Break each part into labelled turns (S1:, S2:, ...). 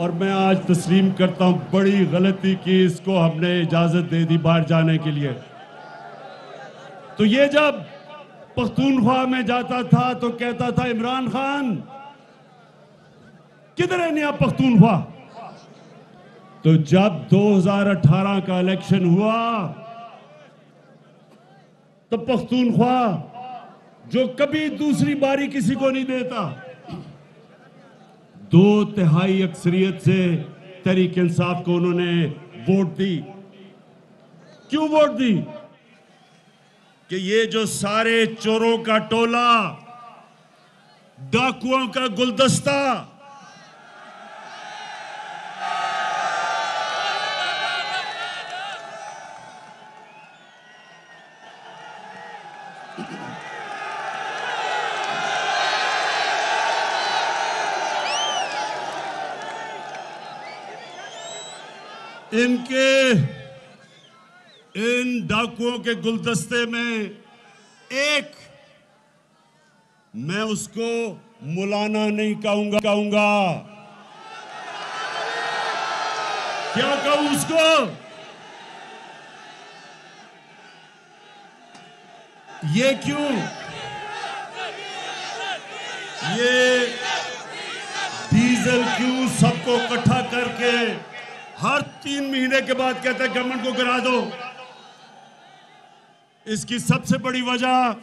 S1: और मैं आज तस्लीम करता हूं बड़ी गलती की इसको हमने इजाजत दे दी बाहर जाने के लिए। तो ये जब पख्तूनख्वा में जाता था तो कहता था इमरान खान किधर है नया पख्तूनख्वा। तो जब 2018 का इलेक्शन हुआ तो पख्तूनख्वा जो कभी दूसरी बारी किसी को नहीं देता, 2/3 अक्सरियत से तहरीक इंसाफ को उन्होंने वोट दी। क्यों वोट दी? कि ये जो सारे चोरों का टोला, डाकुओं का गुलदस्ता, इन डाकुओं के गुलदस्ते में एक, मैं उसको मुलाना नहीं कहूंगा। क्या कहूं उसको? ये क्यों? ये डीजल क्यों सबको इकट्ठा करके हर 3 महीने के बाद कहता है गवर्नमेंट को गिरा दो? इसकी सबसे बड़ी वजह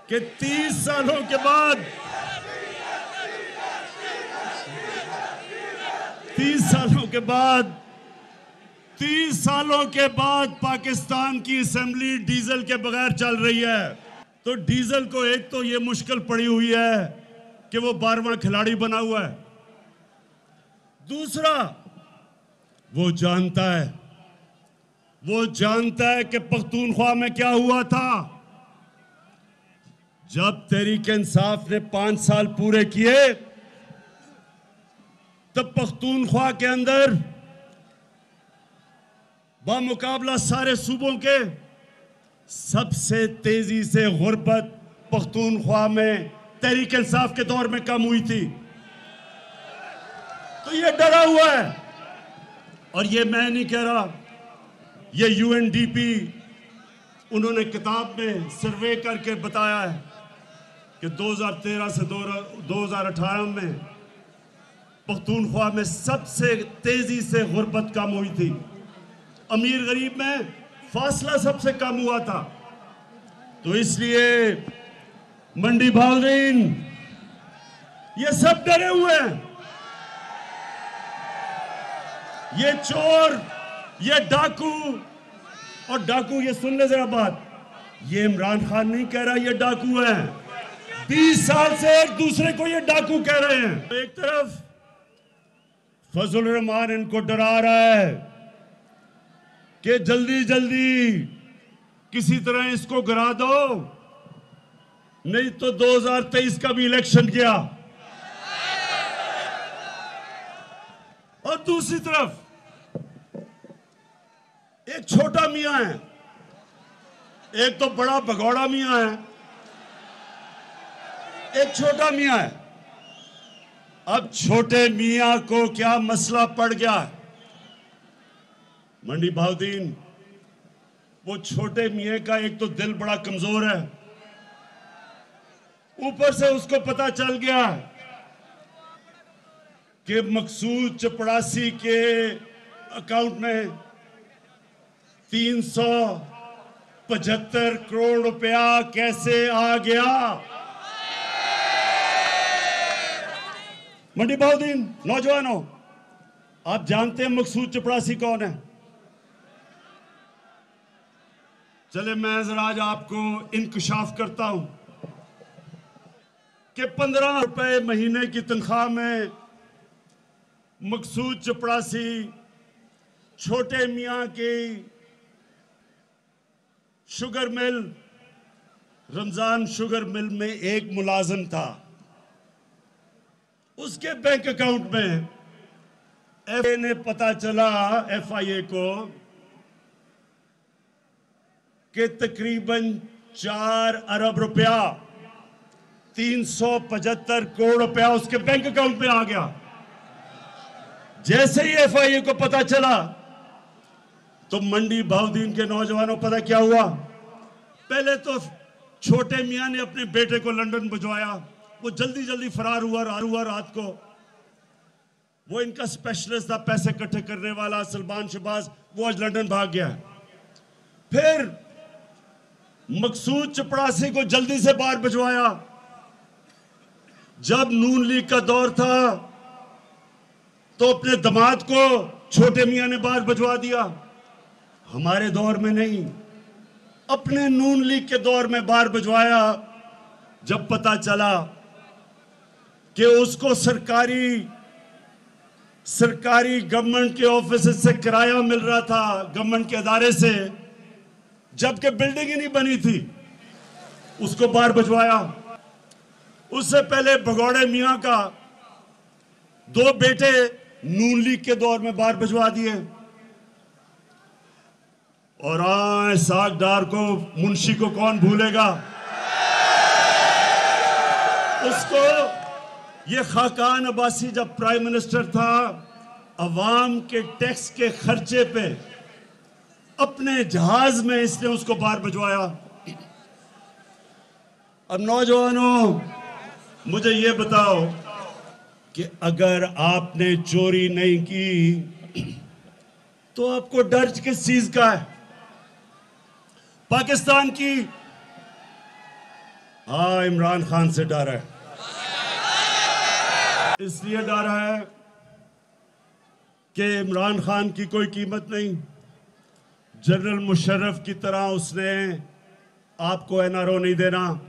S1: कि 30 सालों के बाद 30 सालों के बाद पाकिस्तान की असेंबली डीजल के बगैर चल रही है। तो डीजल को एक तो ये मुश्किल पड़ी हुई है कि वो 12वां खिलाड़ी बना हुआ है। दूसरा, वो जानता है कि पख्तूनख्वा में क्या हुआ था। जब तहरीक इंसाफ ने 5 साल पूरे किए तब पख्तूनख्वा के अंदर बामुकाबला सारे सूबों के सबसे तेजी से गुर्बत पख्तूनख्वा में तहरीक इंसाफ के दौर में कम हुई थी। तो ये डरा हुआ है, और ये मैं नहीं कह रहा, ये यूएनडीपी उन्होंने किताब में सर्वे करके बताया है कि 2013 से 2018 में पख्तूनख्वा में सबसे तेजी से गुर्बत कम हुई थी। अमीर गरीब में फासला सबसे कम हुआ था। तो इसलिए मंडी भावदीन ये सब डरे हुए हैं। ये चोर, ये डाकू, और डाकू, ये सुन ले जरा बात, ये इमरान खान नहीं कह रहा ये डाकू हैं। 20 साल से एक दूसरे को ये डाकू कह रहे हैं। एक तरफ फजल रहमान इनको डरा रहा है कि जल्दी जल्दी किसी तरह इसको गिरा दो, नहीं तो 2023 का भी इलेक्शन गया। और दूसरी तरफ एक छोटा मियां है, एक तो बड़ा भगौड़ा मियां है, एक छोटा मियां है। अब छोटे मियां को क्या मसला पड़ गया है? मंडी भावदीन, वो छोटे मियां का एक तो दिल बड़ा कमजोर है, ऊपर से उसको पता चल गया कि मकसूद चपड़ासी के अकाउंट में 375 करोड़ रुपया कैसे आ गया। मंडी भावदीन, नौजवानों, आप जानते हैं मकसूद चपड़ासी कौन है? चले मैं जरा आज आपको इंकशाफ करता हूं कि 15 रुपए महीने की तनख्वाह में मकसूद चपड़ासी छोटे मियां की sugar mill, Ramzan sugar mill में एक मुलाजिम था। उसके बैंक अकाउंट में एफआईए ने पता चला, एफआईए को, कि तकरीबन 4 अरब रुपया 375 करोड़ रुपया उसके बैंक अकाउंट में आ गया। जैसे ही एफआईए को पता चला तो मंडी बहाउद्दीन के नौजवानों पता क्या हुआ, पहले तो छोटे मियां ने अपने बेटे को लंदन भिजवाया, वो जल्दी जल्दी फरार हुआ रात को। वो इनका स्पेशलिस्ट था पैसे इकट्ठे करने वाला सलमान शहबाज, वो आज लंदन भाग गया। फिर मकसूद चपड़ासी को जल्दी से बाहर भिजवाया। जब नून लीग का दौर था तो अपने दामाद को छोटे मियां ने बाहर भिजवा दिया। हमारे दौर में नहीं, अपने नून लीग के दौर में बाहर भिजवाया। जब पता चला कि उसको सरकारी गवर्नमेंट के ऑफिस से किराया मिल रहा था, गवर्नमेंट के अदारे से, जबकि बिल्डिंग ही नहीं बनी थी, उसको बाहर भिजवाया। उससे पहले भगौड़े मियां का 2 बेटे नून लीग के दौर में बाहर भिजवा दिए। और आए सागदार को, मुंशी को कौन भूलेगा उसको। ये खाकान अब्बासी जब प्राइम मिनिस्टर था, अवाम के टैक्स के खर्चे पे अपने जहाज में इसने उसको बाहर भिजवाया। अब नौजवानों, मुझे ये बताओ कि अगर आपने चोरी नहीं की तो आपको डर किस चीज का है? पाकिस्तान की, हाँ, इमरान खान से डर है। इसलिए डर है कि इमरान खान की कोई कीमत नहीं। जनरल मुशर्रफ की तरह उसने आपको एनआरओ नहीं देना।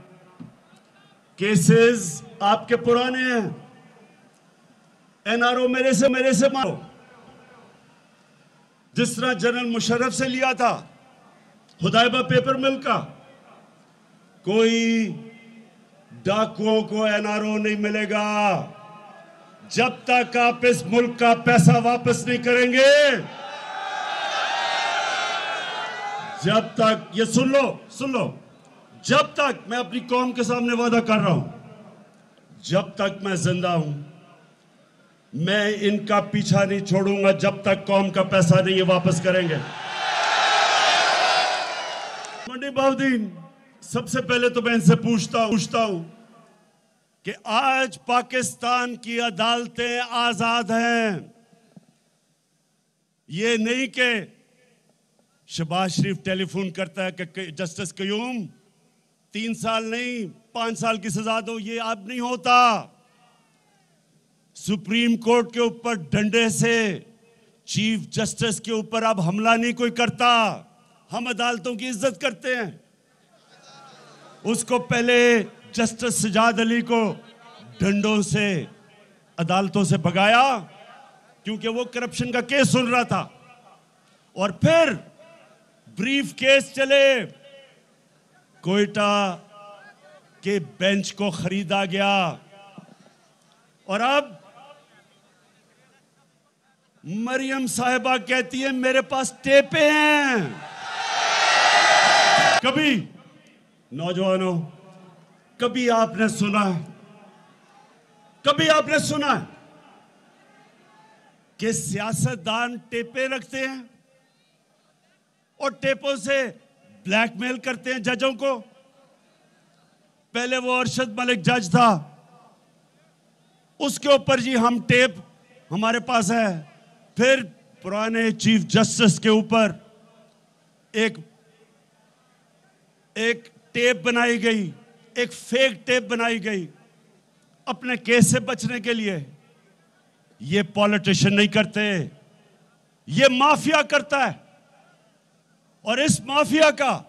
S1: केसेस आपके पुराने हैं, एनआरओ मेरे से मारो। जिस तरह जनरल मुशर्रफ से लिया था हुदैबा पेपर मिल का, कोई डाकुओं को एनआरओ नहीं मिलेगा जब तक आप इस मुल्क का पैसा वापस नहीं करेंगे। जब तक, ये सुन लो, जब तक, मैं अपनी कौम के सामने वादा कर रहा हूं, जब तक मैं जिंदा हूं, मैं इनका पीछा नहीं छोड़ूंगा जब तक कौम का पैसा नहीं ये वापस करेंगे। मंडी बहाउद्दीन, सबसे पहले तो मैं इनसे पूछता हूं कि आज पाकिस्तान की अदालतें आजाद हैं। ये नहीं कि शहबाज शरीफ टेलीफोन करता है कि जस्टिस कयूम 3 साल नहीं 5 साल की सजा दो, ये अब नहीं होता। सुप्रीम कोर्ट के ऊपर डंडे से चीफ जस्टिस के ऊपर अब हमला नहीं कोई करता। हम अदालतों की इज्जत करते हैं। उसको पहले जस्टिस सजाद अली को डंडों से अदालतों से भगाया क्योंकि वो करप्शन का केस सुन रहा था, और फिर ब्रीफ केस चले, कोयटा के बेंच को खरीदा गया, और अब मरियम साहिबा कहती है मेरे पास टेपे हैं। कभी नौजवानों, कभी आपने सुना कि सियासतदान टेपे रखते हैं और टेपों से ब्लैकमेल करते हैं जजों को? पहले वो अरशद मलिक जज था, उसके ऊपर जी हम टेप हमारे पास है। फिर पुराने चीफ जस्टिस के ऊपर एक टेप बनाई गई, एक फेक टेप बनाई गई अपने केस से बचने के लिए। ये पॉलिटिशियन नहीं करते, ये माफिया करता है, और इस माफिया का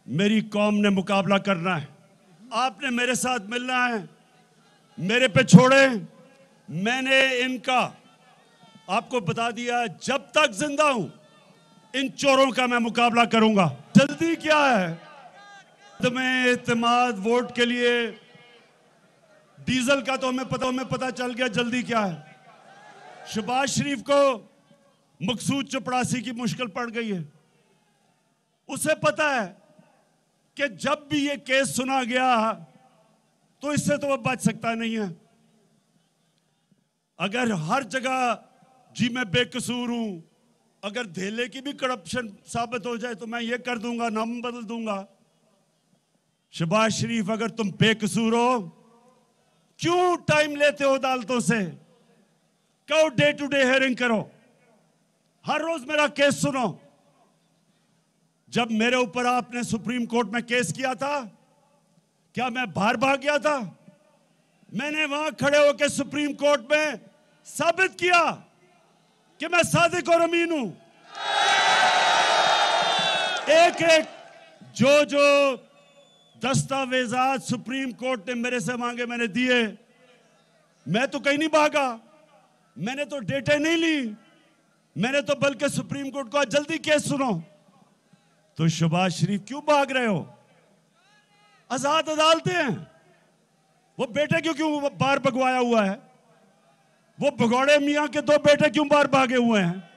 S1: मेरी कौम ने मुकाबला करना है। आपने मेरे साथ मिलना है, मेरे पे छोड़े। मैंने इनका आपको बता दिया, जब तक जिंदा हूं इन चोरों का मैं मुकाबला करूंगा। जल्दी क्या है? तुम्हें एतमाद वोट के लिए डीजल का तो हमें पता चल गया, जल्दी क्या है? शहबाज शरीफ को मकसूद चपड़ासी की मुश्किल पड़ गई है। उसे पता है कि जब भी ये केस सुना गया तो इससे तो वह बच सकता नहीं है। अगर हर जगह जी मैं बेकसूर हूं, अगर धेले की भी करप्शन साबित हो जाए तो मैं ये कर दूंगा, नाम बदल दूंगा। शहबाज शरीफ, अगर तुम बेकसूर हो, क्यों टाइम लेते हो अदालतों से? कहो डे टू डे हियरिंग करो, हर रोज मेरा केस सुनो। जब मेरे ऊपर आपने सुप्रीम कोर्ट में केस किया था, क्या मैं बाहर भाग गया था? मैंने वहां खड़े होकर सुप्रीम कोर्ट में साबित किया कि मैं सादिक और अमीन हूं। एक एक जो दस्तावेजात सुप्रीम कोर्ट ने मेरे से मांगे मैंने दिए। मैं तो कहीं नहीं भागा, मैंने तो डेटे नहीं ली, मैंने तो बल्कि सुप्रीम कोर्ट को जल्दी केस सुनो। तो शहबाज शरीफ क्यों भाग रहे हो? आजाद अदालतें हैं। वो बेटे क्यों बाहर भगवाया हुआ है? वो भगौड़े मियां के 2 बेटे क्यों बाहर भागे हुए हैं?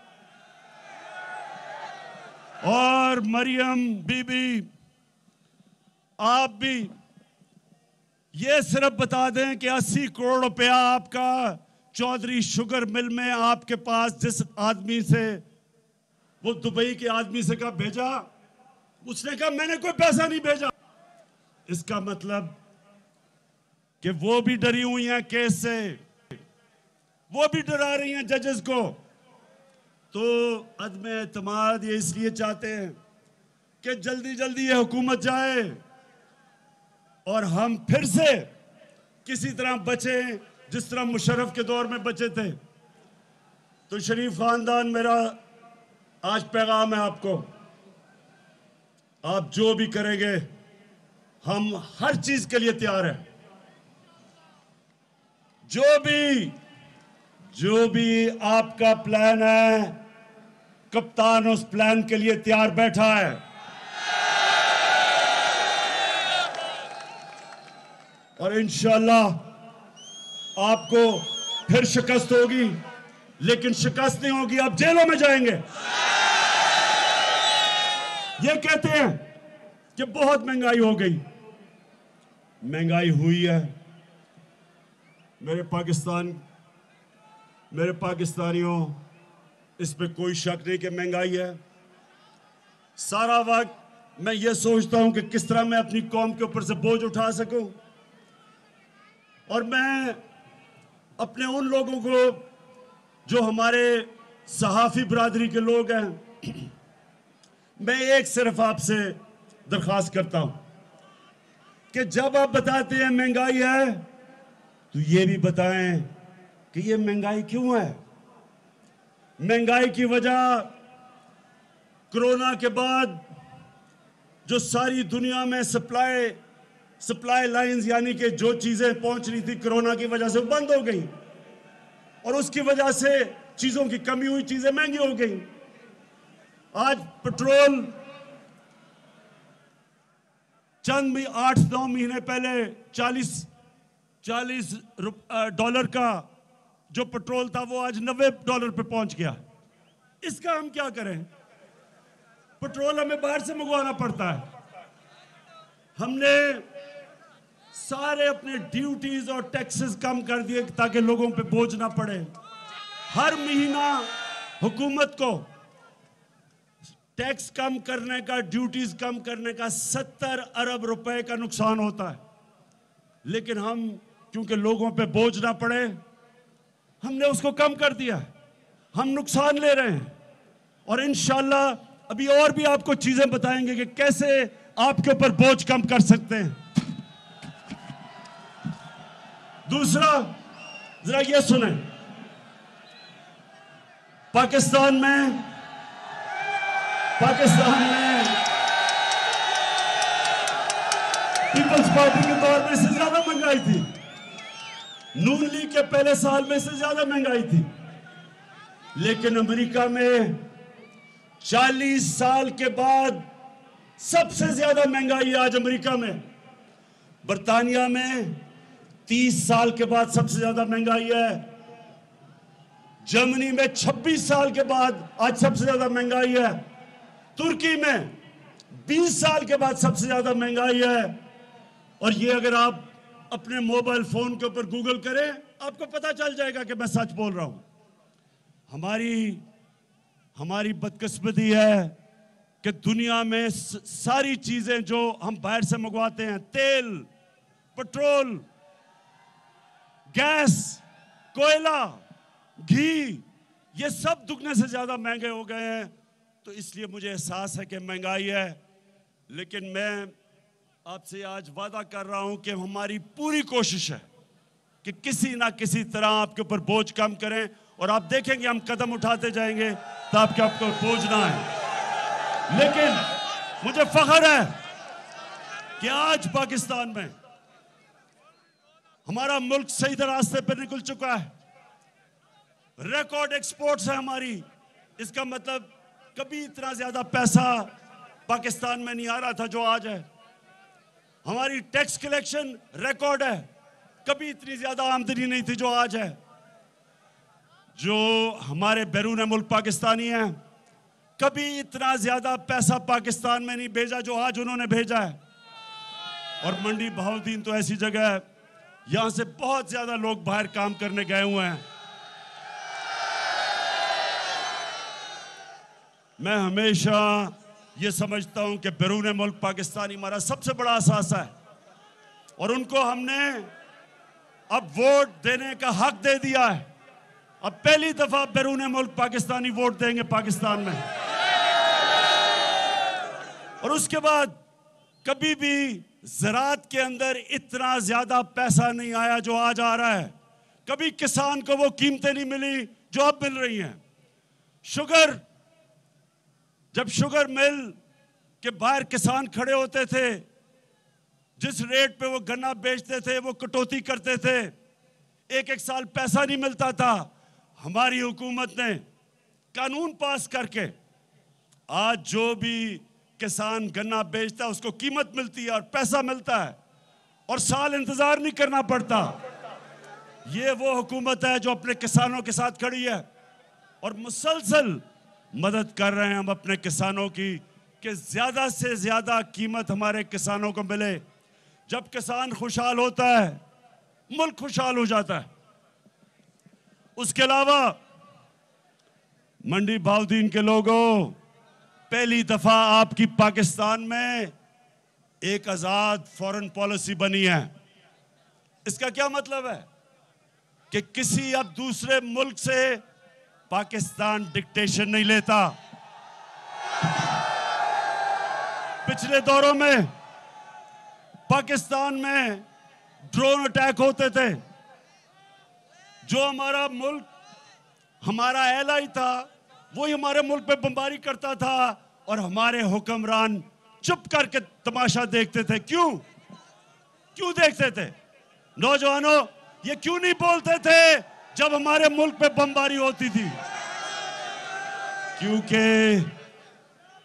S1: और मरियम बीबी, आप भी ये सिर्फ बता दें कि 80 करोड़ रुपया आपका चौधरी शुगर मिल में आपके पास जिस आदमी से, वो दुबई के आदमी से कहा भेजा, उसने कहा मैंने कोई पैसा नहीं भेजा। इसका मतलब कि वो भी डरी हुई हैं केस से, वो भी डरा रही हैं जजेस को। तो अदम एतमाद ये इसलिए चाहते हैं कि जल्दी जल्दी ये हुकूमत जाए और हम फिर से किसी तरह बचे जिस तरह मुशर्रफ के दौर में बचे थे। तो शरीफ खानदान, मेरा आज पैगाम है आपको, आप जो भी करेंगे हम हर चीज के लिए तैयार हैं। जो भी आपका प्लान है, कप्तान उस प्लान के लिए तैयार बैठा है। और इंशाअल्लाह आपको फिर शिकस्त होगी, लेकिन शिकस्त नहीं होगी, आप जेलों में जाएंगे। ये कहते हैं कि बहुत महंगाई हो गई, महंगाई हुई है। मेरे पाकिस्तानियों, इस पे कोई शक नहीं कि महंगाई है। सारा वक्त मैं ये सोचता हूं कि किस तरह मैं अपनी कौम के ऊपर से बोझ उठा सकूं, और मैं अपने उन लोगों को जो हमारे सहाफी बरादरी के लोग हैं, मैं एक सिर्फ आपसे दरख्वास्त करता हूं कि जब आप बताते हैं महंगाई है, तो ये भी बताएं कि ये महंगाई क्यों है। महंगाई की वजह कोरोना के बाद जो सारी दुनिया में सप्लाई लाइंस, यानी कि जो चीजें पहुंच रही थी कोरोना की वजह से बंद हो गई, और उसकी वजह से चीजों की कमी हुई, चीजें महंगी हो गई। आज पेट्रोल चंद भी 8-9 महीने पहले $40 का जो पेट्रोल था वो आज $90 पे पहुंच गया। इसका हम क्या करें? पेट्रोल हमें बाहर से मंगवाना पड़ता है। हमने सारे अपने ड्यूटीज और टैक्सेस कम कर दिए ताकि लोगों पे बोझ ना पड़े। हर महीना हुकूमत को टैक्स कम करने का, ड्यूटीज कम करने का 70 अरब रुपए का नुकसान होता है, लेकिन हम क्योंकि लोगों पे बोझ ना पड़े, हमने उसको कम कर दिया। हम नुकसान ले रहे हैं, और इंशाल्लाह अभी और भी आपको चीजें बताएंगे कि कैसे आपके ऊपर बोझ कम कर सकते हैं। दूसरा, जरा ये सुने, पाकिस्तान में पीपल्स पार्टी के दौर में इससे ज्यादा महंगाई थी, नून लीग के पहले साल में इससे ज्यादा महंगाई थी। लेकिन अमेरिका में 40 साल के बाद सबसे ज्यादा महंगाई है आज अमेरिका में। बर्तानिया में 30 साल के बाद सबसे ज्यादा महंगाई है। जर्मनी में 26 साल के बाद आज सबसे ज्यादा महंगाई है। तुर्की में 20 साल के बाद सबसे ज्यादा महंगाई है। और ये अगर आप अपने मोबाइल फोन के ऊपर गूगल करें, आपको पता चल जाएगा कि मैं सच बोल रहा हूं। हमारी बदकिस्मती है कि दुनिया में सारी चीजें जो हम बाहर से मंगवाते हैं, तेल, पेट्रोल, गैस, कोयला, घी, ये सब दुगने से ज्यादा महंगे हो गए हैं। तो इसलिए मुझे एहसास है कि महंगाई है, लेकिन मैं आपसे आज वादा कर रहा हूं कि हमारी पूरी कोशिश है कि किसी ना किसी तरह आपके ऊपर बोझ कम करें, और आप देखेंगे हम कदम उठाते जाएंगे तो आपके ऊपर बोझ ना है। लेकिन मुझे फख्र है कि आज पाकिस्तान में हमारा मुल्क सही रास्ते पर निकल चुका है। रिकॉर्ड एक्सपोर्ट्स है हमारी। इसका मतलब कभी इतना ज्यादा पैसा पाकिस्तान में नहीं आ रहा था जो आज है। हमारी टैक्स कलेक्शन रिकॉर्ड है, कभी इतनी ज्यादा आमदनी नहीं थी जो आज है। जो हमारे बैरून मुल्क पाकिस्तानी हैं, कभी इतना ज्यादा पैसा पाकिस्तान में नहीं भेजा जो आज उन्होंने भेजा है। और मंडी बहाउद्दीन तो ऐसी जगह है, यहां से बहुत ज्यादा लोग बाहर काम करने गए हुए हैं। मैं हमेशा ये समझता हूं कि बैरून मुल्क पाकिस्तानी हमारा सबसे बड़ा असासा है, और उनको हमने अब वोट देने का हक दे दिया है। अब पहली दफा बैरून मुल्क पाकिस्तानी वोट देंगे पाकिस्तान में। और उसके बाद कभी भी ज़राअत के अंदर इतना ज्यादा पैसा नहीं आया जो आज आ रहा है। कभी किसान को वो कीमतें नहीं मिली जो अब मिल रही हैं। शुगर, जब शुगर मिल के बाहर किसान खड़े होते थे, जिस रेट पे वो गन्ना बेचते थे वो कटौती करते थे, एक एक साल पैसा नहीं मिलता था। हमारी हुकूमत ने कानून पास करके आज जो भी किसान गन्ना बेचता है उसको कीमत मिलती है और पैसा मिलता है, और साल इंतजार नहीं करना पड़ता। ये वो हुकूमत है जो अपने किसानों के साथ खड़ी है, और मुसलसल मदद कर रहे हैं हम अपने किसानों की कि ज्यादा से ज्यादा कीमत हमारे किसानों को मिले। जब किसान खुशहाल होता है, मुल्क खुशहाल हो जाता है। उसके अलावा मंडी बहाउद्दीन के लोगों, पहली दफा आपकी पाकिस्तान में एक आजाद फॉरेन पॉलिसी बनी है। इसका क्या मतलब है कि किसी अब दूसरे मुल्क से पाकिस्तान डिक्टेशन नहीं लेता। पिछले दौरों में पाकिस्तान में ड्रोन अटैक होते थे, जो हमारा मुल्क, हमारा एलाई था, वही हमारे मुल्क पे बमबारी करता था, और हमारे हुक्मरान चुप करके तमाशा देखते थे। क्यों देखते थे? नौजवानों, ये क्यों नहीं बोलते थे जब हमारे मुल्क पे बमबारी होती थी? क्योंकि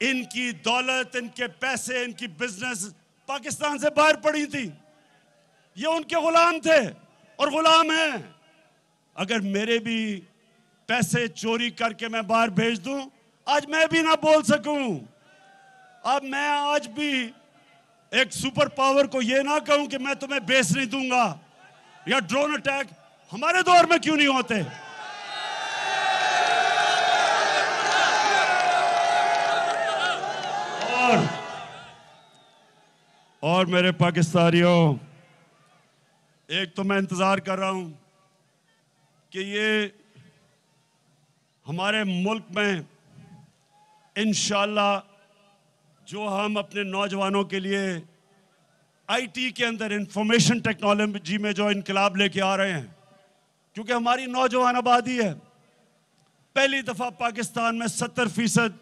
S1: इनकी दौलत, इनके पैसे, इनकी बिजनेस पाकिस्तान से बाहर पड़ी थी। ये उनके गुलाम थे और गुलाम हैं। अगर मेरे भी पैसे चोरी करके मैं बाहर भेज दूं, आज मैं भी ना बोल सकूं, अब मैं आज भी एक सुपर पावर को ये ना कहूं कि मैं तुम्हें बेच नहीं दूंगा, या ड्रोन अटैक हमारे दौर में क्यों नहीं होते? और मेरे पाकिस्तानियों, एक तो मैं इंतजार कर रहा हूं कि ये हमारे मुल्क में इंशाअल्लाह जो हम अपने नौजवानों के लिए आईटी के अंदर, इंफॉर्मेशन टेक्नोलॉजी में जो इनकलाब लेके आ रहे हैं, क्योंकि हमारी नौजवान आबादी है। पहली दफा पाकिस्तान में 70%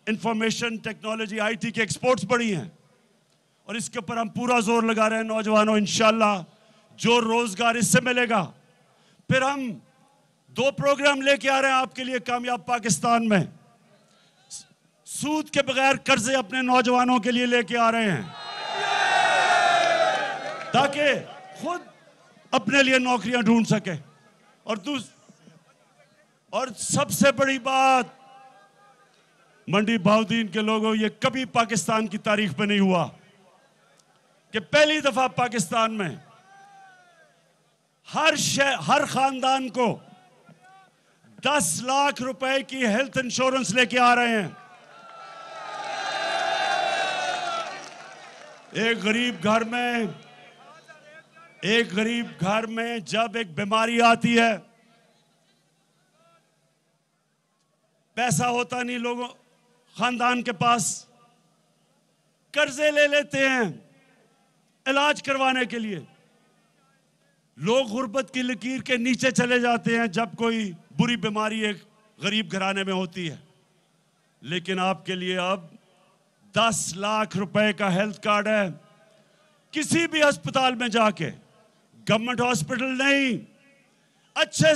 S1: इंफॉर्मेशन टेक्नोलॉजी, आईटी के एक्सपोर्ट्स बढ़ी हैं, और इसके ऊपर हम पूरा जोर लगा रहे हैं। नौजवानों, इंशाअल्लाह जो रोजगार इससे मिलेगा। फिर हम 2 प्रोग्राम लेके आ रहे हैं आपके लिए कामयाब पाकिस्तान में। सूद के बगैर कर्जे अपने नौजवानों के लिए लेके आ रहे हैं, ताकि खुद अपने लिए नौकरियां ढूंढ सके। और सबसे बड़ी बात, मंडी बहाउद्दीन के लोगों, ये कभी पाकिस्तान की तारीख में नहीं हुआ कि पहली दफा पाकिस्तान में हर खानदान को 10 लाख रुपए की हेल्थ इंश्योरेंस लेके आ रहे हैं। एक गरीब घर में जब एक बीमारी आती है, पैसा होता नहीं लोगों खानदान के पास, कर्जे ले लेते हैं इलाज करवाने के लिए। लोग गुर्बत की लकीर के नीचे चले जाते हैं जब कोई बुरी बीमारी एक गरीब घराने में होती है। लेकिन आपके लिए अब 10 लाख रुपए का हेल्थ कार्ड है। किसी भी अस्पताल में जाके, गवर्नमेंट हॉस्पिटल नहीं, अच्छे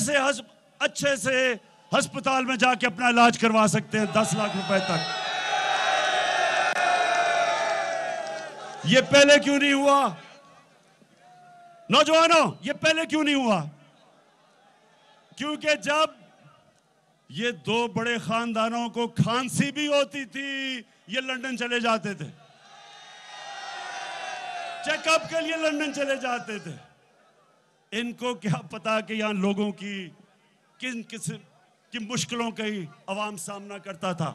S1: से अस्पताल में जाके अपना इलाज करवा सकते हैं 10 लाख रुपए तक। ये पहले क्यों नहीं हुआ? नौजवानों, ये पहले क्यों नहीं हुआ? क्योंकि जब ये दो बड़े खानदानों को खांसी भी होती थी, ये लंदन चले जाते थे, चेकअप के लिए लंदन चले जाते थे। इनको क्या पता कि यहां लोगों की किन किस्म की मुश्किलों का ही अवाम सामना करता था।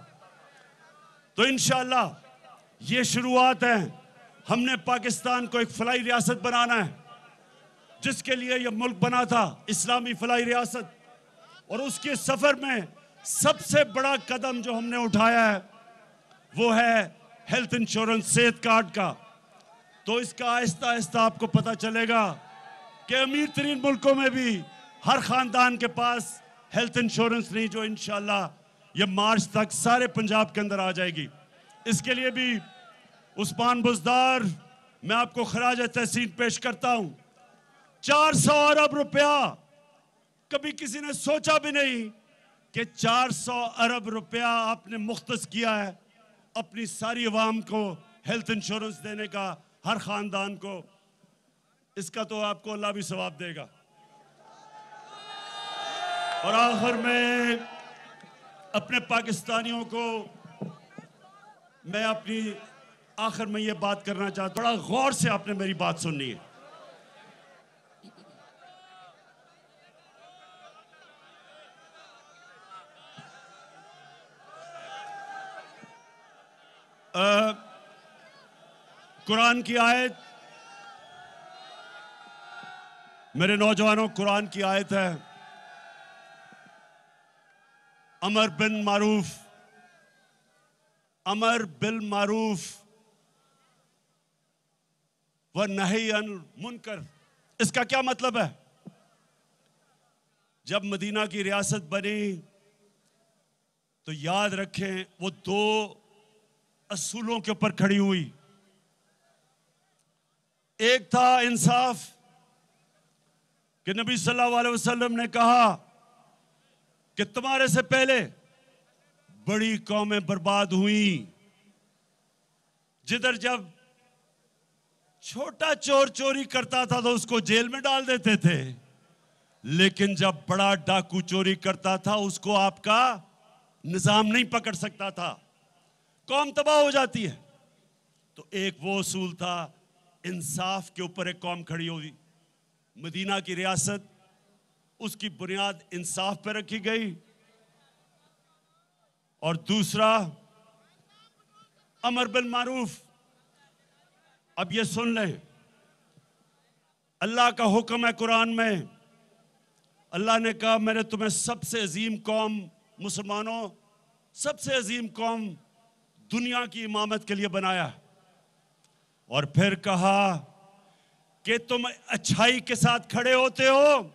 S1: तो इंशाअल्लाह ये शुरुआत है। हमने पाकिस्तान को एक फलाई रियासत बनाना है, जिसके लिए यह मुल्क बना था, इस्लामी फलाई रियासत। और उसके सफर में सबसे बड़ा कदम जो हमने उठाया है वो है हेल्थ इंश्योरेंस, सेहत कार्ड का। तो इसका आहिस्ता आहिस्ता आपको पता चलेगा कि अमीर तरीन मुल्कों में भी हर खानदान के पास हेल्थ इंश्योरेंस नहीं, जो इंशाल्लाह ये मार्च तक सारे पंजाब के अंदर आ जाएगी। इसके लिए भी उस्मान बुज़दार, मैं आपको खराज तहसीन पेश करता हूं। 400 अरब रुपया, कभी किसी ने सोचा भी नहीं कि 400 अरब रुपया आपने मुख्तस किया है अपनी सारी अवाम को हेल्थ इंश्योरेंस देने का, हर खानदान को। इसका तो आपको अल्लाह भी सवाब देगा। और आखिर में अपने पाकिस्तानियों को मैं अपनी आखिर में ये बात करना चाहता हूं, बड़ा गौर से आपने मेरी बात सुननी है। कुरान की आयत, मेरे नौजवानों, कुरान की आयत है, अमर बिल मारूफ व नही अनिल मुनकर। इसका क्या मतलब है? जब मदीना की रियासत बनी तो याद रखें वो दो असूलों के ऊपर खड़ी हुई। एक था इंसाफ, कि नबी सल्लल्लाहु अलैहि वसल्लम ने कहा कि तुम्हारे से पहले बड़ी कौमें बर्बाद हुई, जिधर जब छोटा चोर चोरी करता था तो उसको जेल में डाल देते थे, लेकिन जब बड़ा डाकू चोरी करता था उसको आपका निजाम नहीं पकड़ सकता था, कौम तबाह हो जाती है। तो एक वो उसूल था, इंसाफ के ऊपर एक कौम खड़ी हुई। मदीना की रियासत, उसकी बुनियाद इंसाफ पर रखी गई। और दूसरा अमर बिल मारूफ। अब ये सुन लें, अल्लाह का हुक्म है कुरान में। अल्लाह ने कहा मैंने तुम्हें सबसे अजीम कौम, मुसलमानों, सबसे अजीम कौम दुनिया की इमामत के लिए बनाया। और फिर कहा कि तुम अच्छाई के साथ खड़े होते हो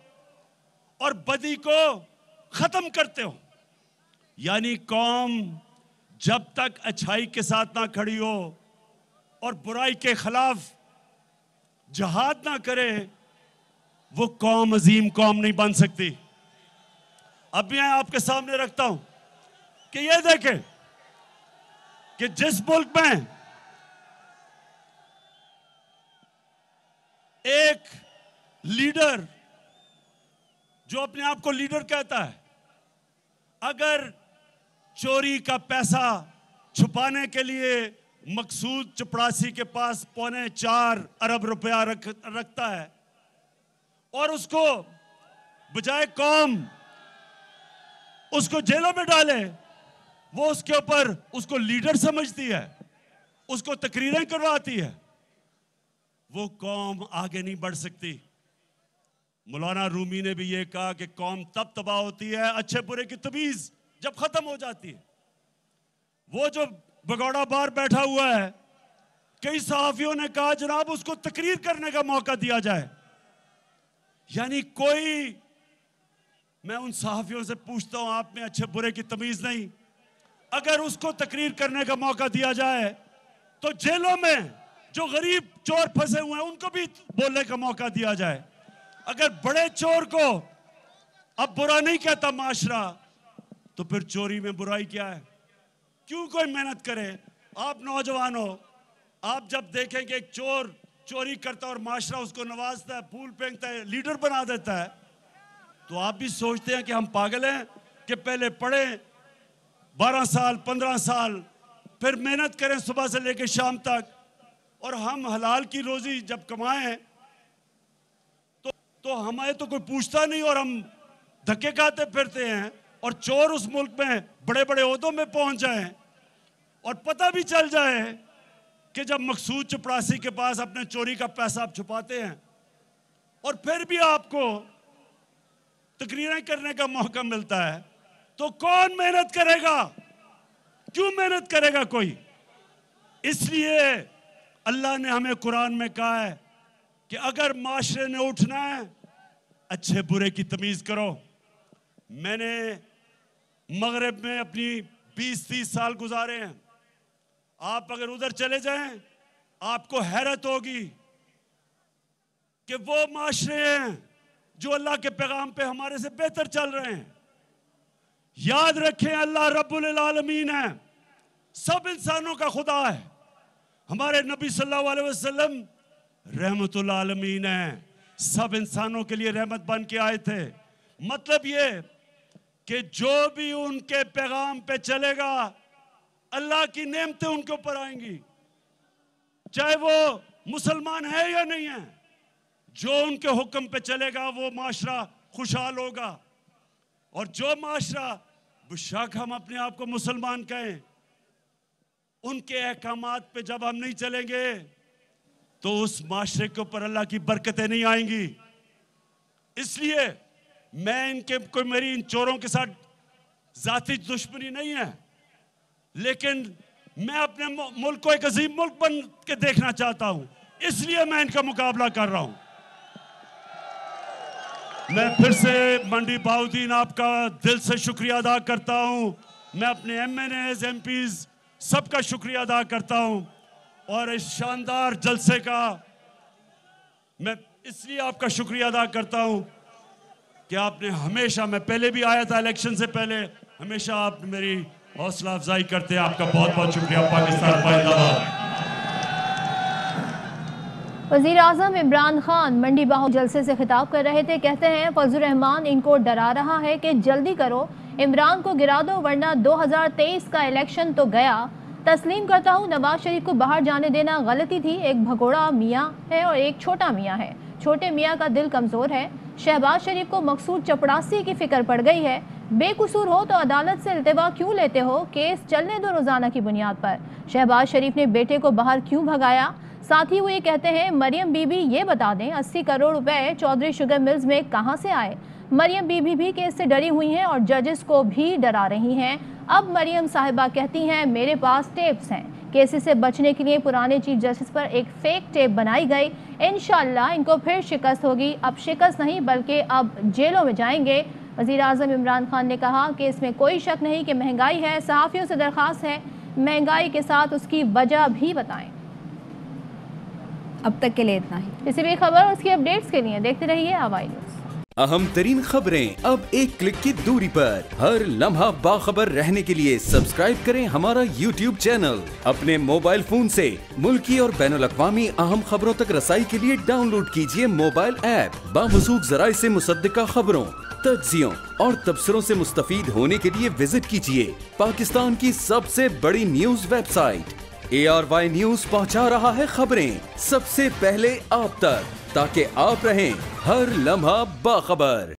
S1: और बदी को खत्म करते हो। यानी कौम जब तक अच्छाई के साथ ना खड़ी हो और बुराई के खिलाफ जहाद ना करे, वो कौम अजीम कौम नहीं बन सकती। अब मैं आपके सामने रखता हूं कि ये देखें कि जिस मुल्क में एक लीडर, जो अपने आप को लीडर कहता है, अगर चोरी का पैसा छुपाने के लिए मकसूद चपरासी के पास 4.25 अरब रुपया रखता है और उसको बजाय कौम उसको जेलों में डाले, वो उसके ऊपर उसको लीडर समझती है, उसको तकरीरें करवाती है, वो कौम आगे नहीं बढ़ सकती। मौलाना रूमी ने भी ये कहा कि कौम तब तबाह होती है अच्छे बुरे की तमीज जब खत्म हो जाती है। वो जो भगौड़ा बाहर बैठा हुआ है, कई सहाफियों ने कहा जनाब उसको तकरीर करने का मौका दिया जाए। यानी कोई, मैं उन सहाफियों से पूछता हूं, आप में अच्छे बुरे की तमीज नहीं? अगर उसको तकरीर करने का मौका दिया जाए तो जेलों में जो गरीब चोर फंसे हुए हैं उनको भी बोलने का मौका दिया जाए। अगर बड़े चोर को अब बुरा नहीं कहता माशरा, तो फिर चोरी में बुराई क्या है? क्यों कोई मेहनत करे? आप नौजवान हो, आप जब देखें कि एक चोर चोरी करता है और माशरा उसको नवाजता है, फूल फेंकता है, लीडर बना देता है, तो आप भी सोचते हैं कि हम पागल हैं कि पहले पढ़े 12 साल 15 साल, फिर मेहनत करें सुबह से लेकर शाम तक, और हम हलाल की रोजी जब कमाएं तो हमें तो कोई पूछता नहीं और हम धक्के खाते फिरते हैं। और चोर उस मुल्क में बड़े बड़े ओहदों में पहुंच जाएं और पता भी चल जाए कि जब मकसूद चपरासी के पास अपने चोरी का पैसा आप छुपाते हैं और फिर भी आपको तकरीरें करने का मौका मिलता है, तो कौन मेहनत करेगा? क्यों मेहनत करेगा कोई? इसलिए अल्लाह ने हमें कुरान में कहा है कि अगर माशरे ने उठना है, अच्छे बुरे की तमीज करो। मैंने मगरिब में अपनी 20-30 साल गुजारे हैं। आप अगर उधर चले जाएं, आपको हैरत होगी कि वो माशरे हैं जो अल्लाह के पैगाम पे हमारे से बेहतर चल रहे हैं। याद रखें, अल्लाह रब्बुल आलमीन है, सब इंसानों का खुदा है। हमारे नबी सल्लल्लाहु अलैहि वसल्लम रहमतुल आलमीन है, सब इंसानों के लिए रहमत बन के आए थे। मतलब ये कि जो भी उनके पैगाम पे चलेगा, अल्लाह की नेमतें उनके ऊपर आएंगी, चाहे वो मुसलमान है या नहीं है। जो उनके हुक्म पे चलेगा वो माशरा खुशहाल होगा। और जो माशरा, बेशक हम अपने आप को मुसलमान कहें, उनके अहकामात पे जब हम नहीं चलेंगे तो उस माशरे के ऊपर अल्लाह की बरकतें नहीं आएंगी। इसलिए मेरी इन चोरों के साथ जाती दुश्मनी नहीं है, लेकिन मैं अपने मुल्क को एक अजीम मुल्क बन के देखना चाहता हूं, इसलिए मैं इनका मुकाबला कर रहा हूं। मैं फिर से मंडी बहाउद्दीन आपका दिल से शुक्रिया अदा करता हूं। मैं अपने MNAs, MPs सबका शुक्रिया अदा करता हूं, और इस शानदार जलसे का मैं इसलिए आपका शुक्रिया अदा करता हूं कि आपने हमेशा, मैं पहले भी आया था इलेक्शन से पहले, हमेशा आप मेरी हौसला अफजाई करते हैं। आपका बहुत बहुत शुक्रिया। पाकिस्तान जिंदाबाद।
S2: वज़ीर आज़म इमरान खान मंडी बहाउ जलसे से खिताब कर रहे थे। कहते हैं फजलुर रहमान इनको डरा रहा है कि जल्दी करो, इमरान को गिरा दो, वरना 2023 का इलेक्शन तो गया। तस्लीम करता हूँ नवाज शरीफ को बाहर जाने देना गलती थी। एक भगोड़ा मियाँ है और एक छोटा मियाँ है। छोटे मियाँ का दिल कमज़ोर है। शहबाज शरीफ को मकसूद चपरासी की फिक्र पड़ गई है। बेकसूर हो तो अदालत से इल्तिवा क्यों लेते हो? केस चलने दो रोज़ाना की बुनियाद पर। शहबाज शरीफ ने बेटे को बाहर क्यों भगाया? साथ ही वो ये कहते हैं मरियम बीबी ये बता दें 80 करोड़ रुपए चौधरी शुगर मिल्स में कहां से आए? मरियम बीबी भी केस से डरी हुई हैं और जजेस को भी डरा रही हैं। अब मरियम साहिबा कहती हैं मेरे पास टेप्स हैं। केसेस से बचने के लिए पुराने चीफ जस्टिस पर एक फेक टेप बनाई गई। इंशाल्लाह इनको फिर शिकस्त होगी। अब शिकस्त नहीं बल्कि अब जेलों में जाएंगे। वज़ीर आज़म इमरान खान ने कहा कि इसमें कोई शक नहीं कि महंगाई है। सहाफ़ियों से दरख्वास्त है महंगाई के साथ उसकी वजह भी बताएं।
S3: अब तक के लिए इतना ही।
S2: किसी भी खबर और उसकी अपडेट्स के लिए देखते रहिए हवाई न्यूज़।
S4: अहम तरीन खबरें अब एक क्लिक की दूरी पर। हर लम्हा बाखबर रहने के लिए सब्सक्राइब करें हमारा YouTube चैनल। अपने मोबाइल फोन से मुल्की और बैनुल-अक़वामी अहम खबरों तक रसाई के लिए डाउनलोड कीजिए मोबाइल ऐप। बावसूख ज़राए से मुसद्दिका खबरों, तज्ज़ियों और तबसरों से मुस्तफीद होने के लिए विजिट कीजिए पाकिस्तान की सबसे बड़ी न्यूज वेबसाइट ARY न्यूज पहुंचा रहा है खबरें सबसे पहले आप तक, ताकि आप रहें हर लम्हा बाखबर।